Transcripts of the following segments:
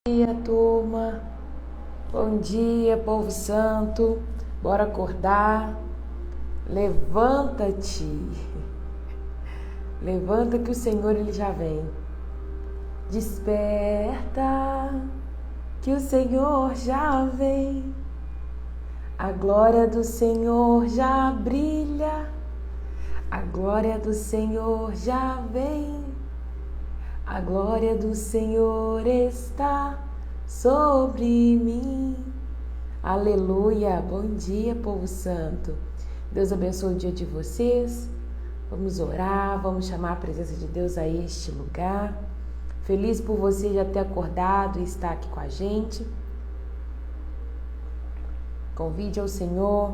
Dia, turma. Bom dia, povo santo. Bora acordar. Levanta-te. Levanta que o Senhor ele já vem. Desperta que o Senhor já vem. A glória do Senhor já brilha. A glória do Senhor já vem. A glória do Senhor está sobre mim. Aleluia! Bom dia, povo santo. Deus abençoe o dia de vocês. Vamos orar, vamos chamar a presença de Deus a este lugar. Feliz por você já ter acordado e estar aqui com a gente. Convide ao Senhor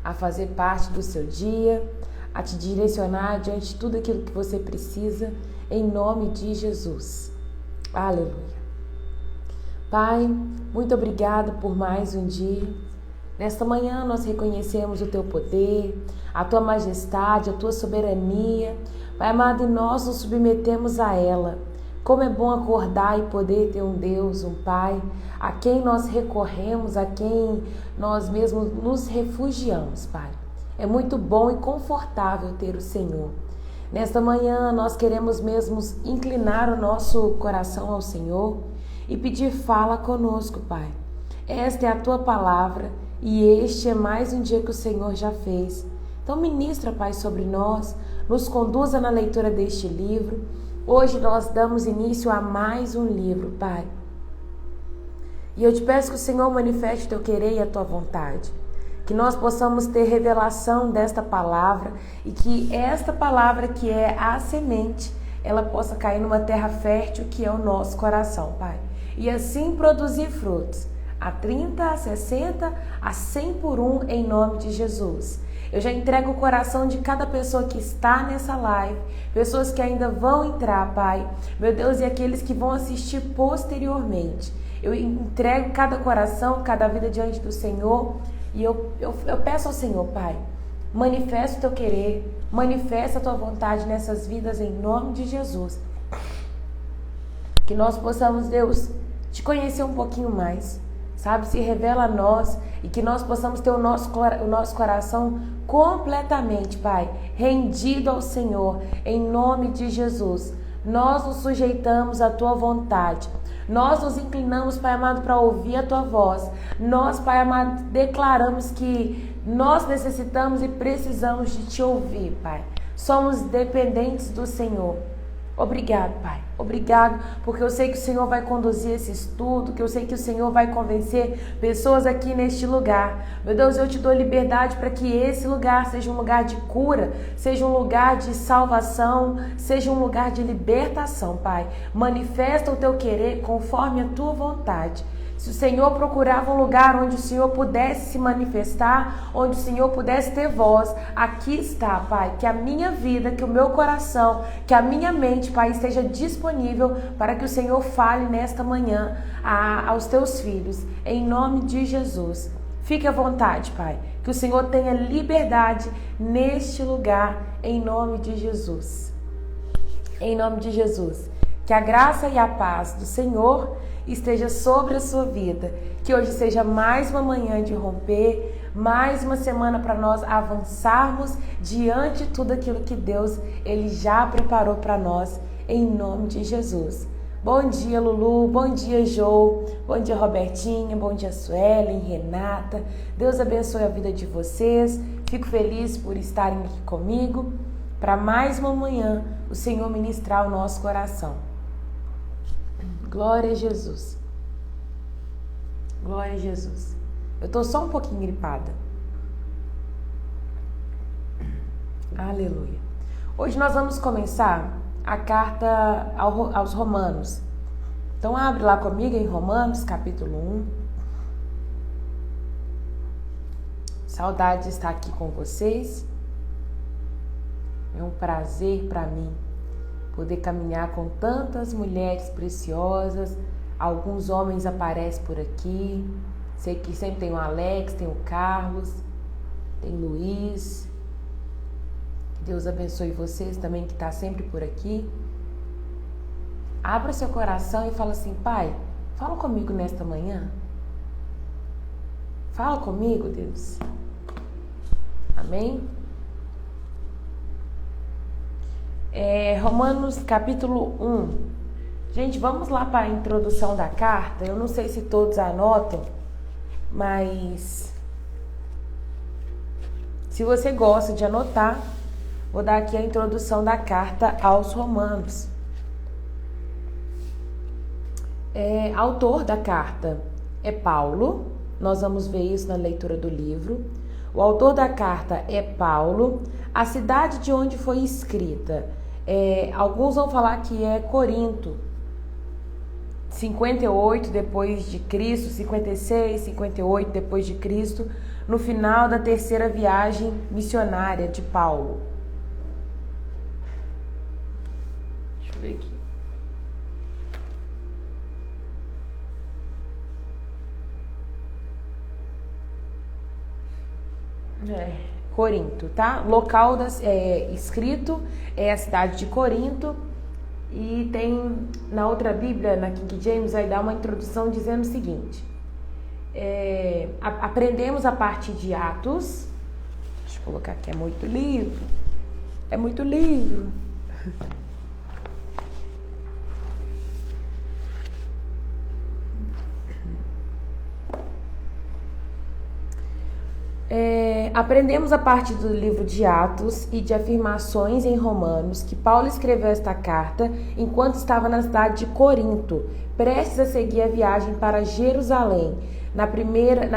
a fazer parte do seu dia, a te direcionar diante de tudo aquilo que você precisa, em nome de Jesus. Aleluia. Pai, muito obrigado por mais um dia. Nesta manhã nós reconhecemos o teu poder, a tua majestade, a tua soberania. Pai amado, e nós nos submetemos a ela. Como é bom acordar e poder ter um Deus, um Pai, a quem nós recorremos, a quem nós mesmos nos refugiamos, Pai. É muito bom e confortável ter o Senhor. Nesta manhã nós queremos mesmo inclinar o nosso coração ao Senhor e pedir fala conosco, Pai. Esta é a tua palavra e este é mais um dia que o Senhor já fez. Então ministra, Pai, sobre nós, nos conduza na leitura deste livro. Hoje nós damos início a mais um livro, Pai. E eu te peço que o Senhor manifeste o teu querer e a tua vontade. Que nós possamos ter revelação desta palavra e que esta palavra que é a semente, ela possa cair numa terra fértil que é o nosso coração, Pai. E assim produzir frutos, a 30, a 60, a 100 por um, em nome de Jesus. Eu já entrego o coração de cada pessoa que está nessa live, pessoas que ainda vão entrar, Pai. Meu Deus, e aqueles que vão assistir posteriormente. Eu entrego cada coração, cada vida diante do Senhor. E eu peço ao Senhor, Pai, manifesta o teu querer, manifesta a tua vontade nessas vidas em nome de Jesus. Que nós possamos, Deus, te conhecer um pouquinho mais, sabe? Se revela a nós e que nós possamos ter o nosso coração completamente, Pai, rendido ao Senhor, em nome de Jesus. Nós nos sujeitamos à tua vontade. Nós nos inclinamos, Pai amado, para ouvir a tua voz. Nós, Pai amado, declaramos que nós necessitamos e precisamos de te ouvir, Pai. Somos dependentes do Senhor. Obrigado, Pai. Obrigado, porque eu sei que o Senhor vai conduzir esse estudo, que eu sei que o Senhor vai convencer pessoas aqui neste lugar. Meu Deus, eu te dou liberdade para que esse lugar seja um lugar de cura, seja um lugar de salvação, seja um lugar de libertação, Pai. Manifesta o teu querer conforme a tua vontade. Se o Senhor procurava um lugar onde o Senhor pudesse se manifestar, onde o Senhor pudesse ter voz, aqui está, Pai, que a minha vida, que o meu coração, que a minha mente, Pai, esteja disponível para que o Senhor fale nesta manhã aos teus filhos, em nome de Jesus. Fique à vontade, Pai, que o Senhor tenha liberdade neste lugar, em nome de Jesus. Em nome de Jesus. Que a graça e a paz do Senhor esteja sobre a sua vida. Que hoje seja mais uma manhã de romper, mais uma semana para nós avançarmos diante de tudo aquilo que Deus ele já preparou para nós, em nome de Jesus. Bom dia, Lulu. Bom dia, Jo. Bom dia, Robertinha. Bom dia, Suelen, Renata. Deus abençoe a vida de vocês. Fico feliz por estarem aqui comigo para mais uma manhã o Senhor ministrar o nosso coração. Glória a Jesus. Glória a Jesus. Eu tô só um pouquinho gripada. Aleluia. Hoje nós vamos começar a carta aos Romanos. Então abre lá comigo em Romanos, capítulo 1. Saudade de estar aqui com vocês. É um prazer para mim poder caminhar com tantas mulheres preciosas. Alguns homens aparecem por aqui. Sei que sempre tem o Alex, tem o Carlos, tem o Luiz. Que Deus abençoe vocês também que está sempre por aqui. Abra seu coração e fala assim: Pai, Fala comigo nesta manhã. Fala comigo, Deus. Amém? Romanos capítulo 1. Gente, vamos lá para a introdução da carta. Eu não sei se todos anotam, mas se você gosta de anotar, vou dar aqui a introdução da carta aos Romanos. Autor da carta é Paulo. Nós vamos ver isso na leitura do livro. O autor da carta é Paulo. A cidade de onde foi escrita, alguns vão falar que é Corinto. 58 depois de Cristo, 56, 58 depois de Cristo, no final da terceira viagem missionária de Paulo. Deixa eu ver aqui. Corinto, tá? Local escrito é a cidade de Corinto. E tem na outra Bíblia, na King James, vai dar uma introdução dizendo o seguinte: aprendemos a partir de Atos. Deixa eu colocar aqui, é muito livro. Aprendemos a partir do livro de Atos e de afirmações em Romanos que Paulo escreveu esta carta enquanto estava na cidade de Corinto, prestes a seguir a viagem para Jerusalém, na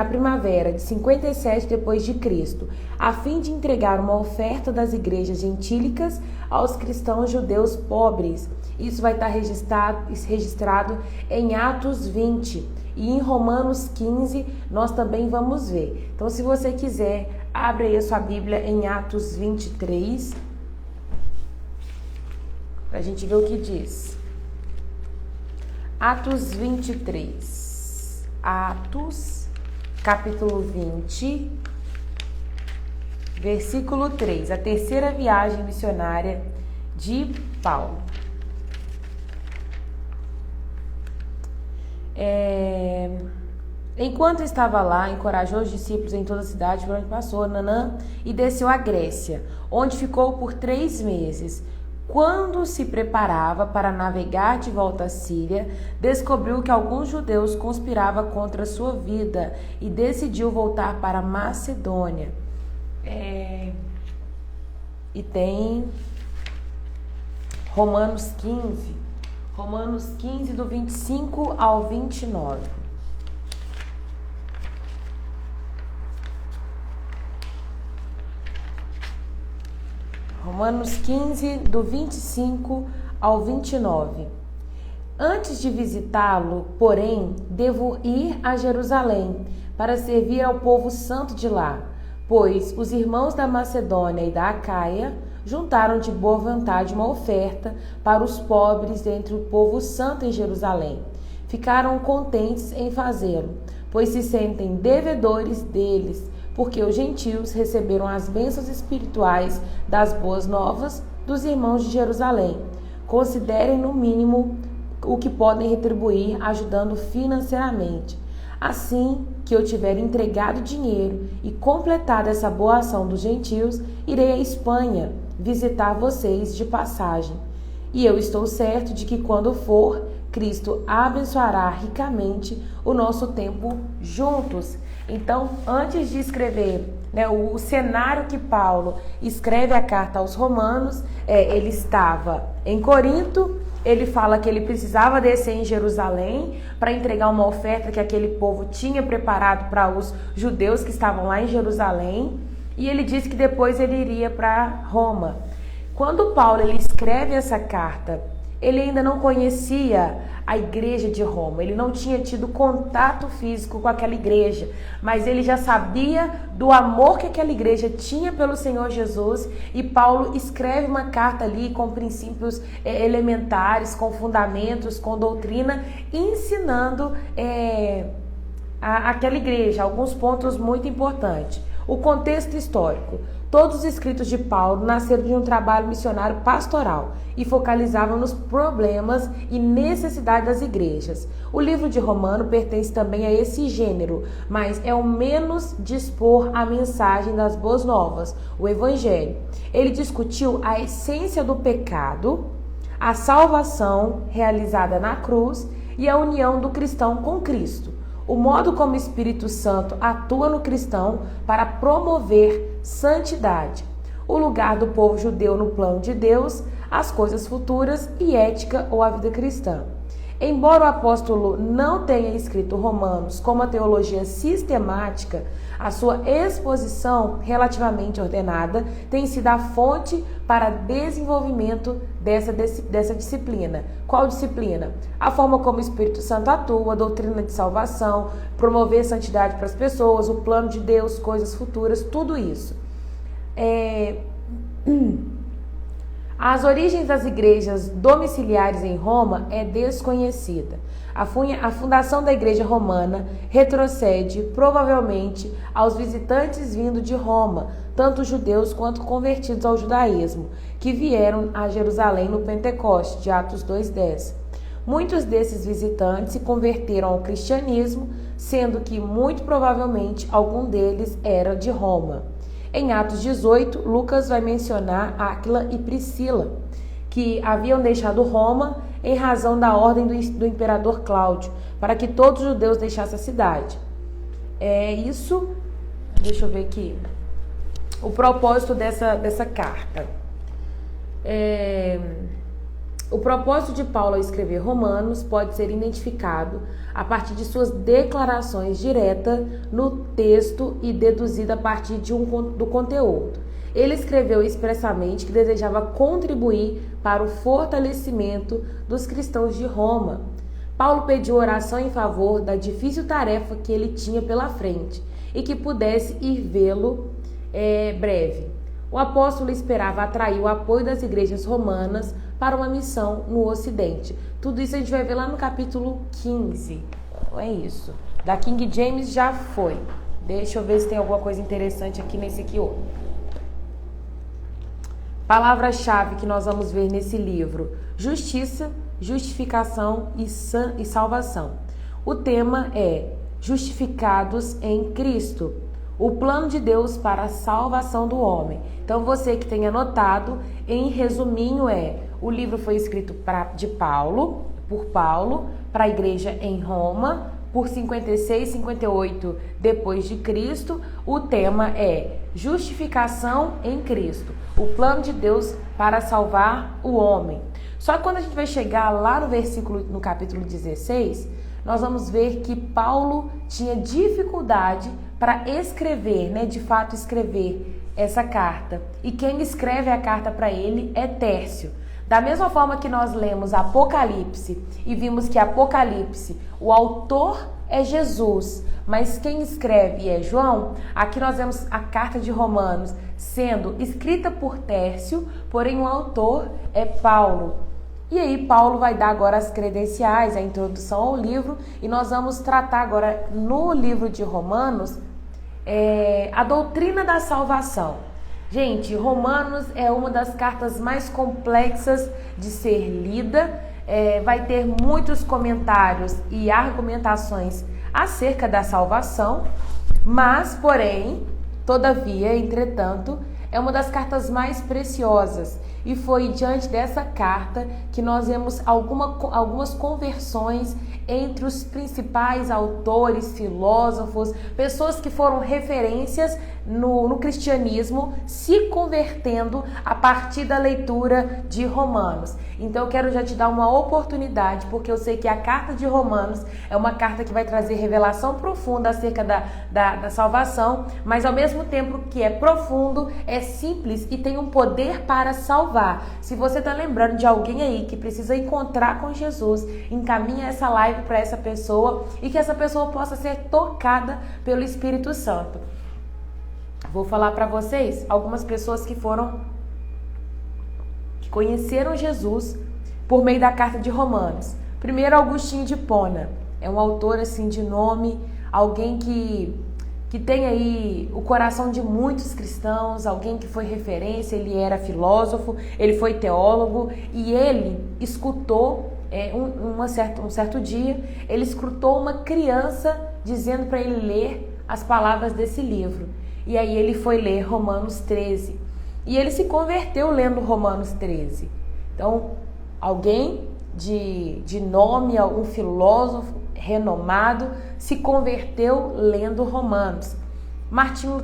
primavera de 57 depois de Cristo, a fim de entregar uma oferta das igrejas gentílicas aos cristãos judeus pobres. Isso vai estar registrado em Atos 20. E em Romanos 15 nós também vamos ver. Então, se você quiser, abre aí a sua Bíblia em Atos 23, para a gente ver o que diz. Atos 23. Atos, capítulo 20, versículo 3. A terceira viagem missionária de Paulo. Enquanto estava lá, encorajou os discípulos em toda a cidade por onde passou, e desceu à Grécia, onde ficou por 3 meses. Quando se preparava para navegar de volta à Síria, descobriu que alguns judeus conspiravam contra a sua vida e decidiu voltar para Macedônia. E tem Romanos 15, do 25 ao 29. Romanos 15, do 25 ao 29. Antes de visitá-lo, porém, devo ir a Jerusalém para servir ao povo santo de lá, pois os irmãos da Macedônia e da Acaia juntaram de boa vontade uma oferta para os pobres entre o povo santo em Jerusalém. Ficaram contentes em fazê-lo, pois se sentem devedores deles, porque os gentios receberam as bênçãos espirituais das boas novas dos irmãos de Jerusalém. Considerem no mínimo o que podem retribuir ajudando financeiramente. Assim que eu tiver entregado dinheiro e completado essa boa ação dos gentios, irei à Espanha visitar vocês de passagem. E eu estou certo de que quando for, Cristo abençoará ricamente o nosso tempo juntos. Então, antes de escrever, o cenário que Paulo escreve a carta aos Romanos, ele estava em Corinto. Ele fala que ele precisava descer em Jerusalém para entregar uma oferta que aquele povo tinha preparado para os judeus que estavam lá em Jerusalém. E ele disse que depois ele iria para Roma. Quando Paulo ele escreve essa carta, ele ainda não conhecia a igreja de Roma, ele não tinha tido contato físico com aquela igreja, mas ele já sabia do amor que aquela igreja tinha pelo Senhor Jesus, e Paulo escreve uma carta ali com princípios elementares, com fundamentos, com doutrina, ensinando aquela igreja alguns pontos muito importantes. O contexto histórico. Todos os escritos de Paulo nasceram de um trabalho missionário pastoral e focalizavam nos problemas e necessidades das igrejas. O livro de Romano pertence também a esse gênero, mas é o menos de expor a mensagem das boas novas, o evangelho. Ele discutiu a essência do pecado, a salvação realizada na cruz e a união do cristão com Cristo. O modo como o Espírito Santo atua no cristão para promover santidade, o lugar do povo judeu no plano de Deus, as coisas futuras e ética ou a vida cristã. Embora o apóstolo não tenha escrito Romanos com uma teologia sistemática, a sua exposição relativamente ordenada tem sido a fonte para desenvolvimento dessa disciplina. Qual disciplina? A forma como o Espírito Santo atua, a doutrina de salvação, promover santidade para as pessoas, o plano de Deus, coisas futuras, tudo isso. As origens das igrejas domiciliares em Roma é desconhecida. A fundação da igreja romana retrocede provavelmente aos visitantes vindos de Roma, tanto judeus quanto convertidos ao judaísmo, que vieram a Jerusalém no Pentecoste, de Atos 2:10. Muitos desses visitantes se converteram ao cristianismo, sendo que muito provavelmente algum deles era de Roma. Em Atos 18, Lucas vai mencionar Áquila e Priscila, que haviam deixado Roma em razão da ordem do imperador Cláudio, para que todos os judeus deixassem a cidade. Deixa eu ver aqui, o propósito dessa carta. O propósito de Paulo ao escrever Romanos pode ser identificado a partir de suas declarações diretas no texto e deduzido a partir do conteúdo. Ele escreveu expressamente que desejava contribuir para o fortalecimento dos cristãos de Roma. Paulo pediu oração em favor da difícil tarefa que ele tinha pela frente e que pudesse ir vê-lo breve. O apóstolo esperava atrair o apoio das igrejas romanas para uma missão no Ocidente. Tudo isso a gente vai ver lá no capítulo 15. É isso. Da King James já foi. Deixa eu ver se tem alguma coisa interessante aqui nesse aqui outro. Palavra-chave que nós vamos ver nesse livro: justiça, justificação e salvação. O tema é justificados em Cristo, o plano de Deus para a salvação do homem. Então você que tem anotado, em resuminho o livro foi escrito por Paulo, para a igreja em Roma, por 56, 58 depois de Cristo. O tema é justificação em Cristo, o plano de Deus para salvar o homem. Só que quando a gente vai chegar lá no capítulo 16, nós vamos ver que Paulo tinha dificuldade para escrever, de fato escrever essa carta. E quem escreve a carta para ele é Tércio. Da mesma forma que nós lemos Apocalipse e vimos que Apocalipse, o autor é Jesus, mas quem escreve é João, aqui nós vemos a carta de Romanos sendo escrita por Tércio, porém o autor é Paulo. E aí Paulo vai dar agora as credenciais, a introdução ao livro, e nós vamos tratar agora no livro de Romanos a doutrina da salvação. Gente, Romanos é uma das cartas mais complexas de ser lida, vai ter muitos comentários e argumentações acerca da salvação, mas, porém, todavia, entretanto, é uma das cartas mais preciosas. E foi diante dessa carta que nós vemos algumas conversões entre os principais autores, filósofos, pessoas que foram referências no cristianismo, se convertendo a partir da leitura de Romanos. Então eu quero já te dar uma oportunidade, porque eu sei que a carta de Romanos é uma carta que vai trazer revelação profunda acerca da salvação, mas ao mesmo tempo que é profundo, é simples e tem um poder para salvar. Se você está lembrando de alguém aí que precisa encontrar com Jesus, encaminha essa live para essa pessoa e que essa pessoa possa ser tocada pelo Espírito Santo. Vou falar para vocês algumas pessoas que conheceram Jesus por meio da carta de Romanos. Primeiro, Agostinho de Hipona. É um autor assim de nome, alguém que que tem aí o coração de muitos cristãos, alguém que foi referência, ele era filósofo, ele foi teólogo e ele escutou, um certo dia, ele escutou uma criança dizendo para ele ler as palavras desse livro. E aí ele foi ler Romanos 13 e ele se converteu lendo Romanos 13. Então, alguém de nome, um filósofo renomado, se converteu lendo Romanos. Martinho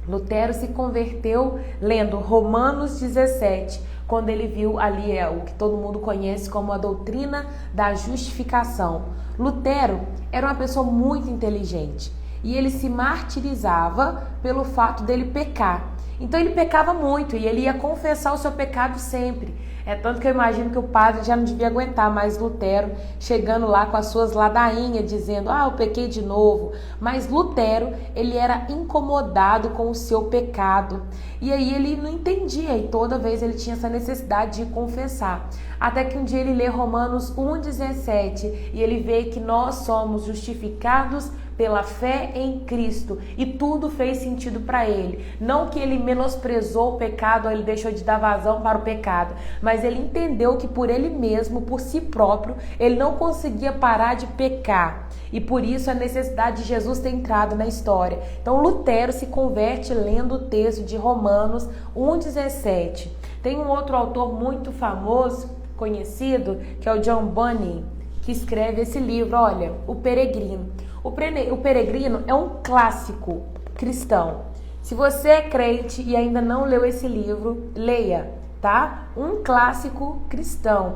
Lutero se converteu lendo Romanos 17, quando ele viu ali o que todo mundo conhece como a doutrina da justificação. Lutero era uma pessoa muito inteligente e ele se martirizava pelo fato dele pecar. Então ele pecava muito e ele ia confessar o seu pecado sempre. Tanto que eu imagino que o padre já não devia aguentar mais Lutero chegando lá com as suas ladainhas dizendo: eu pequei de novo. Mas Lutero, ele era incomodado com o seu pecado. E aí ele não entendia e toda vez ele tinha essa necessidade de confessar. Até que um dia ele lê Romanos 1,17 e ele vê que nós somos justificados pela fé em Cristo e tudo fez sentido para ele. Não que ele menosprezou o pecado ou ele deixou de dar vazão para o pecado, mas ele entendeu que por ele mesmo, por si próprio, ele não conseguia parar de pecar e por isso a necessidade de Jesus ter entrado na história. Então Lutero se converte lendo o texto de Romanos 1,17. Tem um outro autor muito famoso, conhecido, que é o John Bunyan, que escreve esse livro, olha, O Peregrino. O Peregrino é um clássico cristão. Se você é crente e ainda não leu esse livro, leia, tá? Um clássico cristão.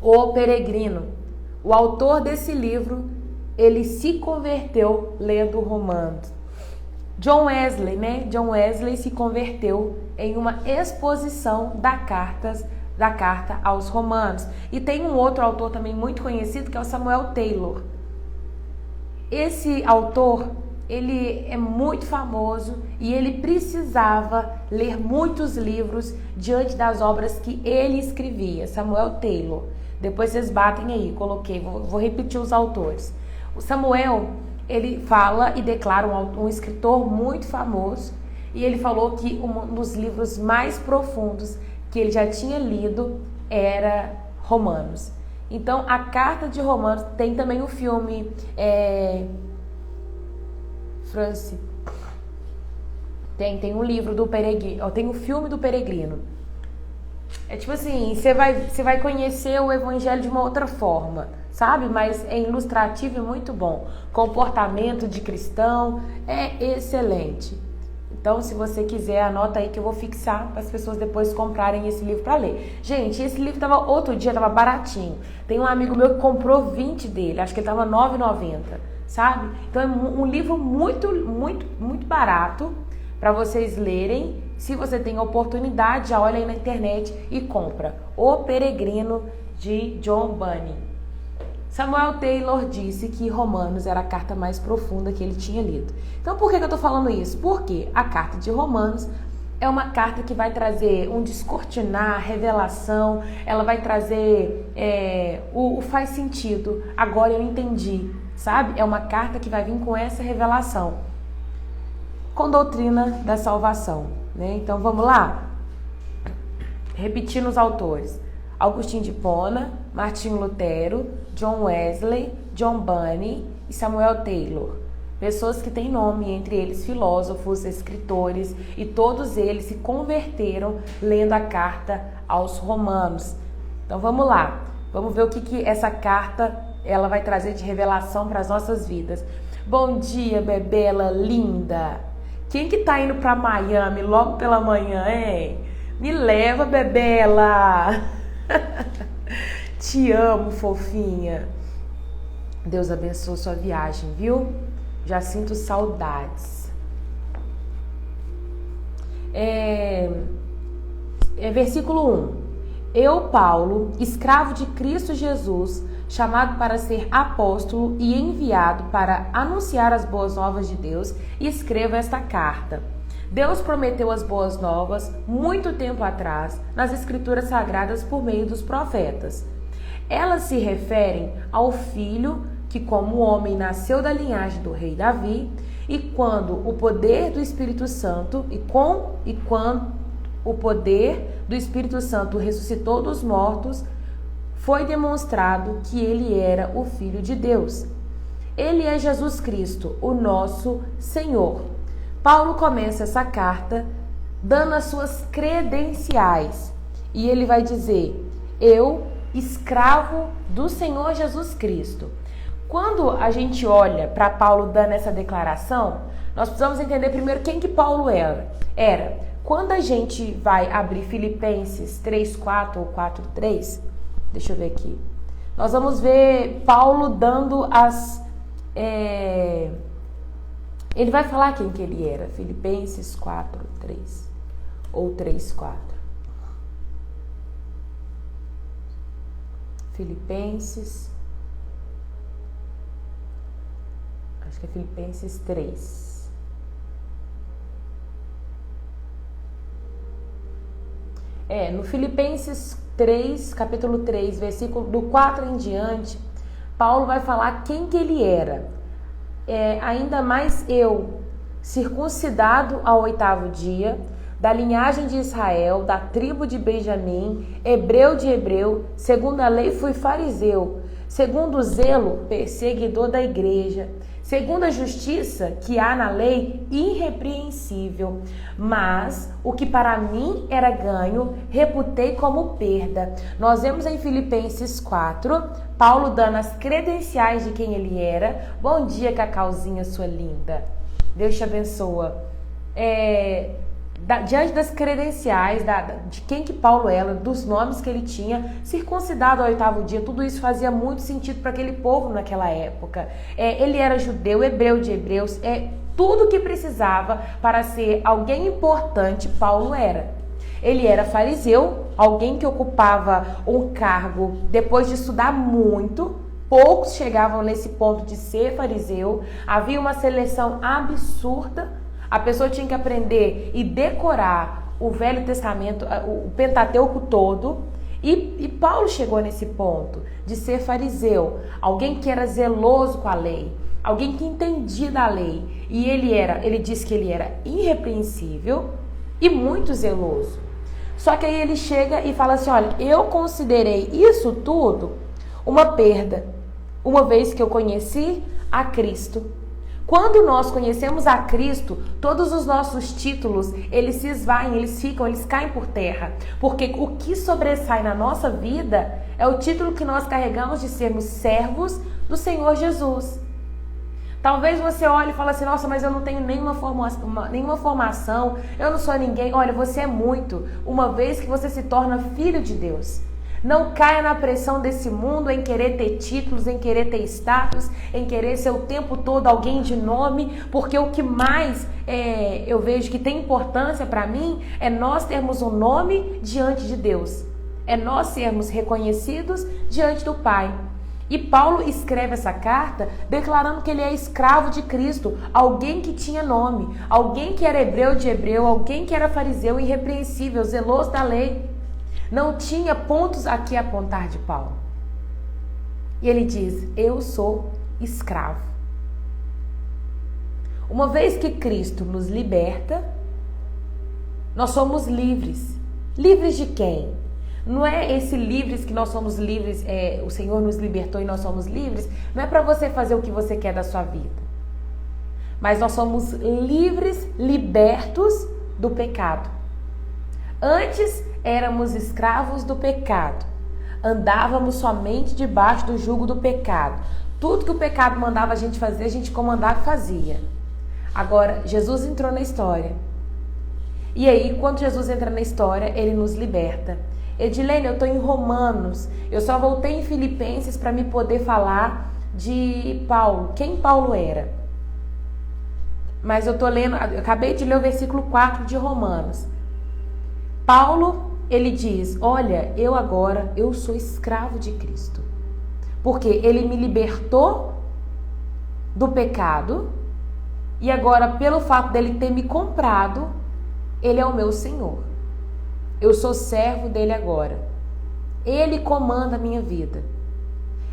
O Peregrino. O autor desse livro, ele se converteu lendo Romanos. John Wesley, né? John Wesley se converteu em uma exposição da carta aos Romanos. E tem um outro autor também muito conhecido, que é o Samuel Taylor. Esse autor, ele é muito famoso e ele precisava ler muitos livros diante das obras que ele escrevia. Samuel Taylor. Depois vocês batem aí, coloquei, vou repetir os autores. O Samuel, ele fala e declara um escritor muito famoso e ele falou que um dos livros mais profundos que ele já tinha lido era Romanos. Então, a carta de Romanos, tem também o filme tem um livro do Peregrino, tem o filme do Peregrino. É tipo assim, você vai conhecer o evangelho de uma outra forma, sabe? Mas é ilustrativo e muito bom. Comportamento de cristão é excelente. Então, se você quiser, anota aí que eu vou fixar para as pessoas depois comprarem esse livro para ler. Gente, esse livro outro dia estava baratinho. Tem um amigo meu que comprou 20 dele, acho que ele estava R$ 9,90, sabe? Então, é um livro muito, muito, muito barato para vocês lerem. Se você tem oportunidade, já olha aí na internet e compra. O Peregrino, de John Bunyan. Samuel Taylor disse que Romanos era a carta mais profunda que ele tinha lido. Então, por que eu estou falando isso? Porque a carta de Romanos é uma carta que vai trazer um descortinar, revelação, ela vai trazer o faz sentido, agora eu entendi, sabe? É uma carta que vai vir com essa revelação, com doutrina da salvação, né? Então, vamos lá? Repetindo os autores. Agostinho de Hipona, Martinho Lutero, John Wesley, John Bunyan e Samuel Taylor. Pessoas que têm nome, entre eles filósofos, escritores, e todos eles se converteram lendo a carta aos Romanos. Então vamos lá, vamos ver o que essa carta ela vai trazer de revelação para as nossas vidas. Bom dia, bebela linda! Quem que tá indo para Miami logo pela manhã, hein? Me leva, bebela! Te amo, fofinha. Deus abençoe sua viagem, viu? Já sinto saudades. Versículo 1. Eu, Paulo, escravo de Cristo Jesus, chamado para ser apóstolo e enviado para anunciar as boas novas de Deus, escrevo esta carta. Deus prometeu as boas novas muito tempo atrás nas Escrituras Sagradas por meio dos profetas. Elas se referem ao filho que, como homem, nasceu da linhagem do rei Davi, e quando o poder do Espírito Santo quando o poder do Espírito Santo ressuscitou dos mortos, foi demonstrado que ele era o Filho de Deus. Ele é Jesus Cristo, o nosso Senhor. Paulo começa essa carta dando as suas credenciais. E ele vai dizer: eu, escravo do Senhor Jesus Cristo. Quando a gente olha para Paulo dando essa declaração, nós precisamos entender primeiro quem que Paulo era. Quando a gente vai abrir Filipenses 3:4 ou 4:3, deixa eu ver aqui. Nós vamos ver Paulo dando ele vai falar quem que ele era. Filipenses 4:3 ou 3:4. Filipenses, acho que é Filipenses 3. No Filipenses 3, capítulo 3, versículo do 4 em diante, Paulo vai falar quem que ele era. Ainda mais eu, circuncidado ao 8º dia, da linhagem de Israel, da tribo de Benjamim, hebreu de hebreu, segundo a lei fui fariseu, segundo o zelo, perseguidor da igreja, segundo a justiça que há na lei, irrepreensível. Mas o que para mim era ganho, reputei como perda. Nós vemos em Filipenses 4, Paulo dando as credenciais de quem ele era. Bom dia, Cacauzinha, sua linda. Deus te abençoa. Diante das credenciais de quem que Paulo era, dos nomes que ele tinha, circuncidado ao 8º dia, tudo isso fazia muito sentido para aquele povo naquela época. Ele era judeu, hebreu de hebreus, tudo que precisava para ser alguém importante, Paulo era. Ele era fariseu, alguém que ocupava um cargo depois de estudar muito. Poucos chegavam nesse ponto de ser fariseu, havia uma seleção absurda. A pessoa tinha que aprender e decorar o Velho Testamento, o Pentateuco todo. E Paulo chegou nesse ponto de ser fariseu, alguém que era zeloso com a lei, alguém que entendia da lei. E ele disse que ele era irrepreensível e muito zeloso. Só que aí ele chega e fala assim: olha, eu considerei isso tudo uma perda, uma vez que eu conheci a Cristo. Quando nós conhecemos a Cristo, todos os nossos títulos, eles se esvaem, eles caem por terra. Porque o que sobressai na nossa vida é o título que nós carregamos de sermos servos do Senhor Jesus. Talvez você olhe e fale assim: nossa, mas eu não tenho nenhuma formação, eu não sou ninguém. Olha, você é muito, uma vez que você se torna filho de Deus. Não caia na pressão desse mundo em querer ter títulos, em querer ter status, em querer ser o tempo todo alguém de nome, porque o que mais eu vejo que tem importância para mim é nós termos um nome diante de Deus. É nós sermos reconhecidos diante do Pai. E Paulo escreve essa carta declarando que ele é escravo de Cristo, alguém que tinha nome, alguém que era hebreu de hebreu, alguém que era fariseu, irrepreensível, zeloso da lei. Não tinha pontos aqui a apontar de Paulo. E ele diz: eu sou escravo. Uma vez que Cristo nos liberta, nós somos livres. Livres de quem? Não é esse livres que nós somos livres, o Senhor nos libertou e nós somos livres. Não é para você fazer o que você quer da sua vida. Mas nós somos livres, libertos do pecado. Antes éramos escravos do pecado. Andávamos somente debaixo do jugo do pecado. Tudo que o pecado mandava a gente fazer, a gente comandava e fazia. Agora, Jesus entrou na história. E aí, quando Jesus entra na história, ele nos liberta. Edilene, eu estou em Romanos. Eu só voltei em Filipenses para me poder falar de Paulo. Quem Paulo era? Mas eu acabei de ler o versículo 4 de Romanos. Paulo, ele diz: olha, eu sou escravo de Cristo. Porque ele me libertou do pecado e agora, pelo fato dele ter me comprado, ele é o meu Senhor. Eu sou servo dele agora. Ele comanda a minha vida.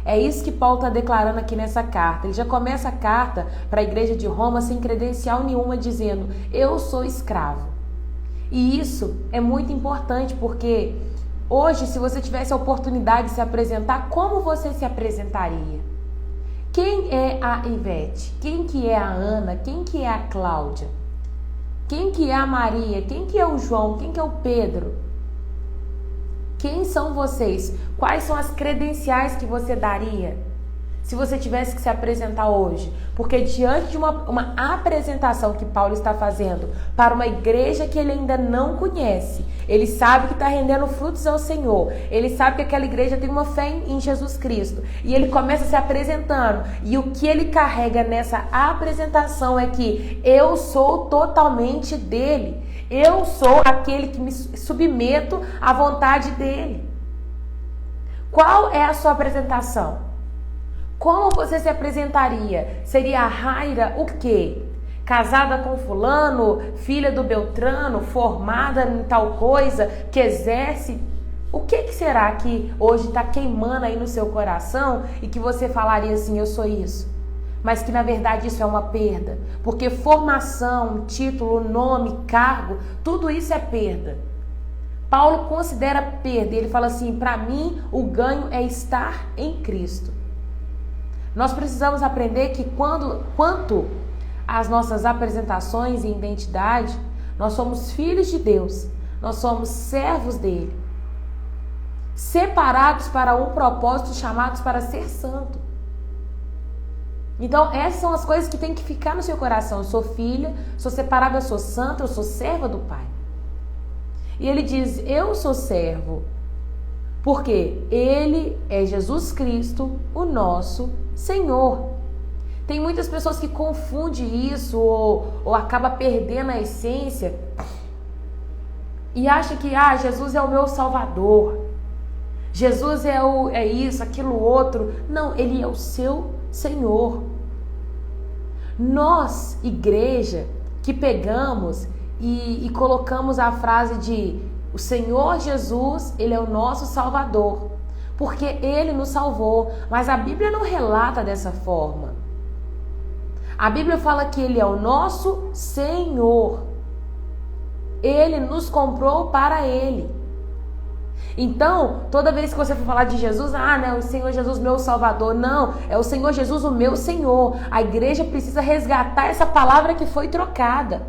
É isso que Paulo está declarando aqui nessa carta. Ele já começa a carta para a igreja de Roma sem credencial nenhuma, dizendo: eu sou escravo. E isso é muito importante, porque hoje, se você tivesse a oportunidade de se apresentar, como você se apresentaria? Quem é a Ivete? Quem que é a Ana? Quem que é a Cláudia? Quem que é a Maria? Quem que é o João? Quem que é o Pedro? Quem são vocês? Quais são as credenciais que você daria se você tivesse que se apresentar hoje? Porque diante de uma apresentação que Paulo está fazendo para uma igreja que ele ainda não conhece, ele sabe que está rendendo frutos ao Senhor, ele sabe que aquela igreja tem uma fé em Jesus Cristo, e ele começa se apresentando, e o que ele carrega nessa apresentação é que eu sou totalmente dele, eu sou aquele que me submeto à vontade dele. Qual é a sua apresentação? Como você se apresentaria? Seria a Raira o quê? Casada com fulano, filha do Beltrano, formada em tal coisa, que exerce... O que será que hoje está queimando aí no seu coração e que você falaria assim, eu sou isso? Mas que na verdade isso é uma perda. Porque formação, título, nome, cargo, tudo isso é perda. Paulo considera perda e ele fala assim, para mim o ganho é estar em Cristo. Nós precisamos aprender que quanto às nossas apresentações e identidade, nós somos filhos de Deus, nós somos servos dele, separados para um propósito, chamados para ser santo. Então essas são as coisas que tem que ficar no seu coração. Eu sou filha, sou separada, eu sou santa, eu sou serva do Pai. E ele diz, eu sou servo, porque ele é Jesus Cristo, o nosso Senhor. Tem muitas pessoas que confundem isso ou acaba perdendo a essência e acha que Jesus é o meu Salvador. Jesus é isso, aquilo outro. Não, ele é o seu Senhor. Nós, igreja, que pegamos e colocamos a frase de o Senhor Jesus, ele é o nosso Salvador, porque ele nos salvou, mas a Bíblia não relata dessa forma. A Bíblia fala que ele é o nosso Senhor. Ele nos comprou para ele. Então, toda vez que você for falar de Jesus, não, o Senhor Jesus, meu Salvador. Não, é o Senhor Jesus, o meu Senhor. A igreja precisa resgatar essa palavra que foi trocada.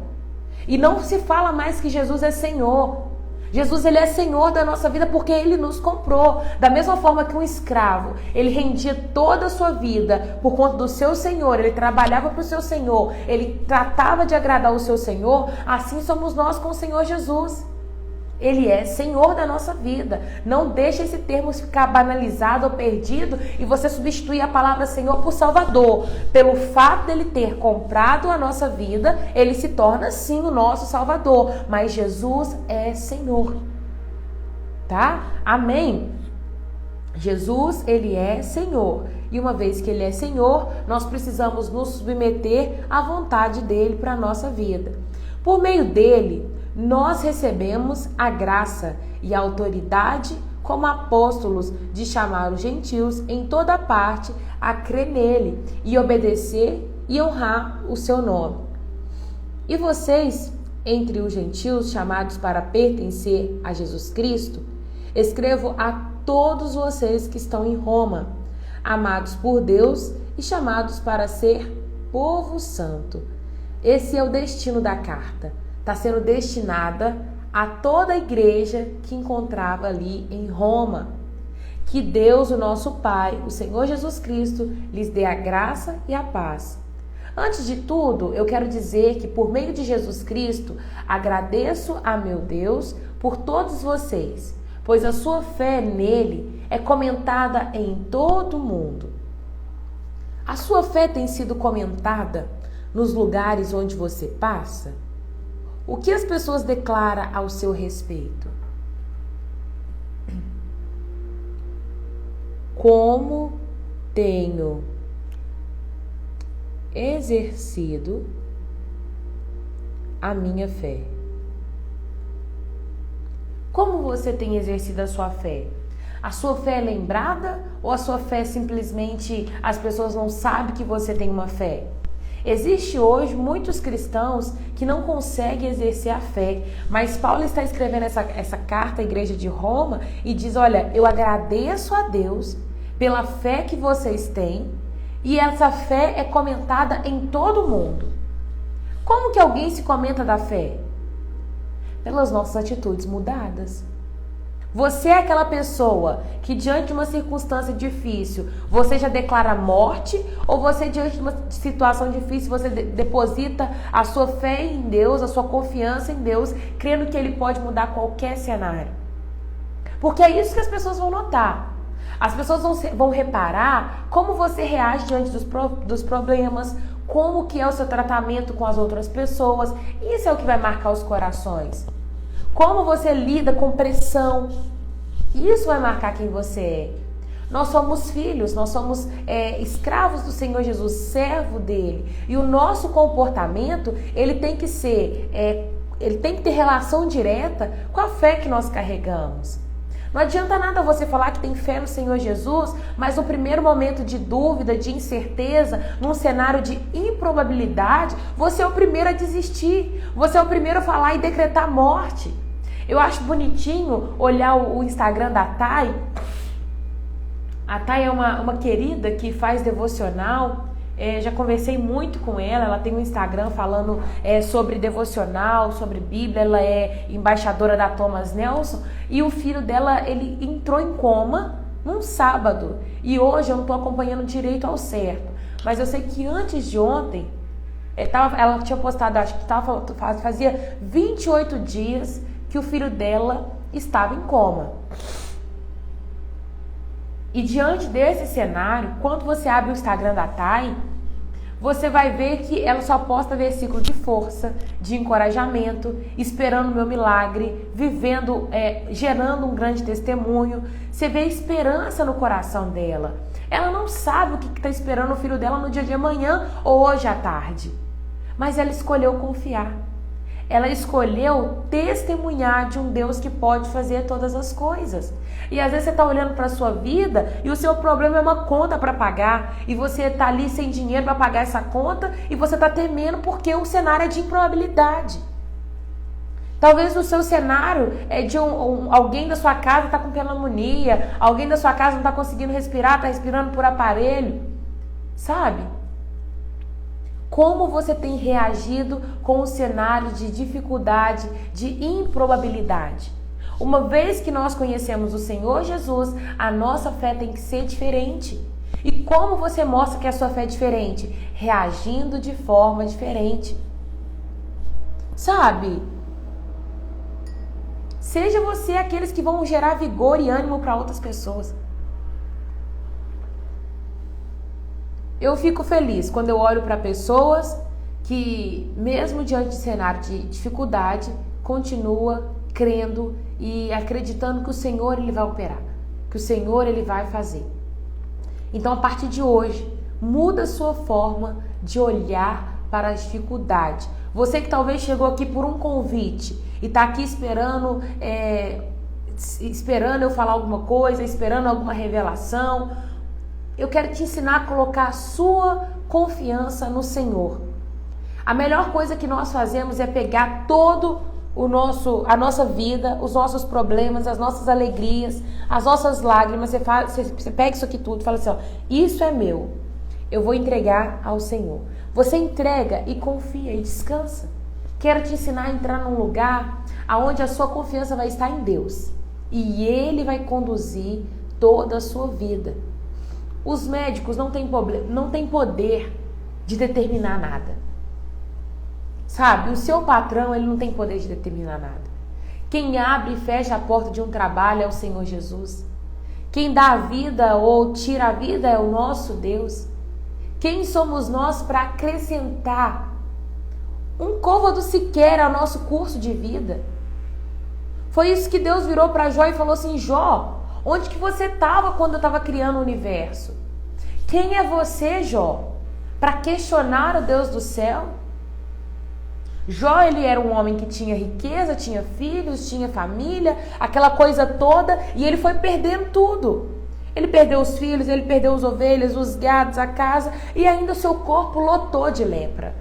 E não se fala mais que Jesus é Senhor. Jesus, ele é Senhor da nossa vida porque ele nos comprou. Da mesma forma que um escravo, ele rendia toda a sua vida por conta do seu Senhor, ele trabalhava para o seu Senhor, ele tratava de agradar o seu Senhor, assim somos nós com o Senhor Jesus. Ele é Senhor da nossa vida. Não deixe esse termo ficar banalizado ou perdido e você substituir a palavra Senhor por Salvador. Pelo fato dele ter comprado a nossa vida, ele se torna sim o nosso Salvador. Mas Jesus é Senhor. Tá? Amém? Jesus, ele é Senhor. E uma vez que ele é Senhor, nós precisamos nos submeter à vontade dele para a nossa vida. Por meio dele, nós recebemos a graça e a autoridade como apóstolos de chamar os gentios em toda parte a crer nele e obedecer e honrar o seu nome. E vocês, entre os gentios chamados para pertencer a Jesus Cristo, escrevo a todos vocês que estão em Roma, amados por Deus e chamados para ser povo santo. Esse é o destino da carta. Está sendo destinada a toda a igreja que encontrava ali em Roma. Que Deus, o nosso Pai, o Senhor Jesus Cristo, lhes dê a graça e a paz. Antes de tudo, eu quero dizer que por meio de Jesus Cristo, agradeço a meu Deus por todos vocês, pois a sua fé nele é comentada em todo o mundo. A sua fé tem sido comentada nos lugares onde você passa? O que as pessoas declaram ao seu respeito? Como tenho exercido a minha fé? Como você tem exercido a sua fé? A sua fé é lembrada ou a sua fé simplesmente as pessoas não sabem que você tem uma fé? Existe hoje muitos cristãos que não conseguem exercer a fé, mas Paulo está escrevendo essa carta à igreja de Roma e diz, olha, eu agradeço a Deus pela fé que vocês têm e essa fé é comentada em todo mundo. Como que alguém se comenta da fé? Pelas nossas atitudes mudadas. Você é aquela pessoa que diante de uma circunstância difícil, você já declara morte, ou você diante de uma situação difícil, você deposita a sua fé em Deus, a sua confiança em Deus, crendo que Ele pode mudar qualquer cenário? Porque é isso que as pessoas vão notar. As pessoas vão reparar como você reage diante dos problemas, como que é o seu tratamento com as outras pessoas. Isso é o que vai marcar os corações. Como você lida com pressão, isso vai marcar quem você é. Nós somos filhos, nós somos escravos do Senhor Jesus, servo dele. E o nosso comportamento, ele tem que ter relação direta com a fé que nós carregamos. Não adianta nada você falar que tem fé no Senhor Jesus, mas no primeiro momento de dúvida, de incerteza, num cenário de improbabilidade, você é o primeiro a desistir. Você é o primeiro a falar e decretar morte. Eu acho bonitinho olhar o Instagram da Thay. A Thay é uma querida que faz devocional. Já conversei muito com ela tem um Instagram falando sobre devocional, sobre Bíblia. Ela é embaixadora da Thomas Nelson. E o filho dela, ele entrou em coma num sábado. E hoje eu não estou acompanhando direito ao certo. Mas eu sei que antes de ontem, ela tinha postado, acho que fazia 28 dias que o filho dela estava em coma. E diante desse cenário, quando você abre o Instagram da Thay, você vai ver que ela só posta versículo de força, de encorajamento, esperando o meu milagre, vivendo, gerando um grande testemunho. Você vê esperança no coração dela. Ela não sabe o que está esperando o filho dela no dia de amanhã ou hoje à tarde. Mas ela escolheu confiar. Ela escolheu testemunhar de um Deus que pode fazer todas as coisas. E às vezes você está olhando para a sua vida e o seu problema é uma conta para pagar. E você está ali sem dinheiro para pagar essa conta e você está temendo porque o cenário é de improbabilidade. Talvez o seu cenário é de alguém da sua casa está com pneumonia, alguém da sua casa não está conseguindo respirar, está respirando por aparelho. Sabe? Como você tem reagido com o cenário de dificuldade, de improbabilidade? Uma vez que nós conhecemos o Senhor Jesus, a nossa fé tem que ser diferente. E como você mostra que a sua fé é diferente? Reagindo de forma diferente. Sabe? Seja você aqueles que vão gerar vigor e ânimo para outras pessoas. Eu fico feliz quando eu olho para pessoas que, mesmo diante de cenário de dificuldade, continua crendo e acreditando que o Senhor ele vai operar, que o Senhor ele vai fazer. Então, a partir de hoje, muda a sua forma de olhar para a dificuldade. Você que talvez chegou aqui por um convite e está aqui esperando eu falar alguma coisa, esperando alguma revelação. Eu quero te ensinar a colocar a sua confiança no Senhor. A melhor coisa que nós fazemos é pegar todo a nossa vida, os nossos problemas, as nossas alegrias, as nossas lágrimas. Você pega isso aqui tudo e fala assim, ó, isso é meu. Eu vou entregar ao Senhor. Você entrega e confia e descansa. Quero te ensinar a entrar num lugar onde a sua confiança vai estar em Deus. E Ele vai conduzir toda a sua vida. Os médicos não têm poder de determinar nada. Sabe, o seu patrão ele não tem poder de determinar nada. Quem abre e fecha a porta de um trabalho é o Senhor Jesus. Quem dá a vida ou tira a vida é o nosso Deus. Quem somos nós para acrescentar um côvado sequer ao nosso curso de vida? Foi isso que Deus virou para Jó e falou assim, Jó, onde que você estava quando eu estava criando o universo? Quem é você, Jó, para questionar o Deus do céu? Jó, ele era um homem que tinha riqueza, tinha filhos, tinha família, aquela coisa toda, e ele foi perdendo tudo. Ele perdeu os filhos, ele perdeu as ovelhas, os gados, a casa, e ainda o seu corpo lotou de lepra.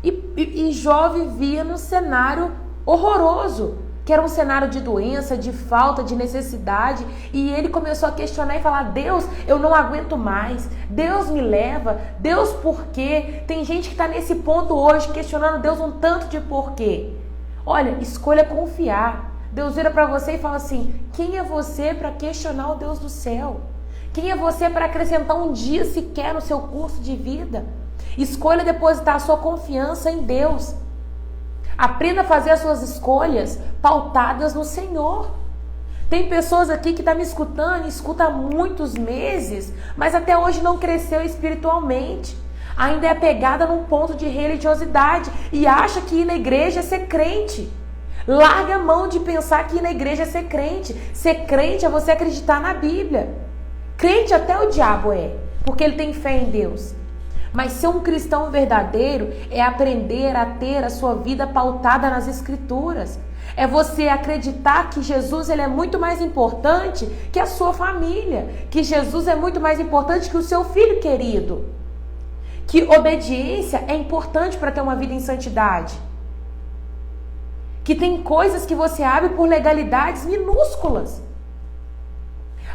E Jó vivia num cenário horroroso, que era um cenário de doença, de falta, de necessidade, e ele começou a questionar e falar: Deus, eu não aguento mais, Deus me leva, Deus por quê? Tem gente que está nesse ponto hoje, questionando Deus um tanto de porquê. Olha, escolha confiar. Deus vira para você e fala assim: quem é você para questionar o Deus do céu? Quem é você para acrescentar um dia sequer no seu curso de vida? Escolha depositar a sua confiança em Deus. Aprenda a fazer as suas escolhas pautadas no Senhor. Tem pessoas aqui que estão me escutando, escuta há muitos meses, mas até hoje não cresceu espiritualmente. Ainda é apegada num ponto de religiosidade e acha que ir na igreja é ser crente. Larga a mão de pensar que ir na igreja é ser crente. Ser crente é você acreditar na Bíblia. Crente até o diabo é, porque ele tem fé em Deus. Mas ser um cristão verdadeiro é aprender a ter a sua vida pautada nas Escrituras. É você acreditar que Jesus ele é muito mais importante que a sua família. Que Jesus é muito mais importante que o seu filho querido. Que obediência é importante para ter uma vida em santidade. Que tem coisas que você abre por legalidades minúsculas.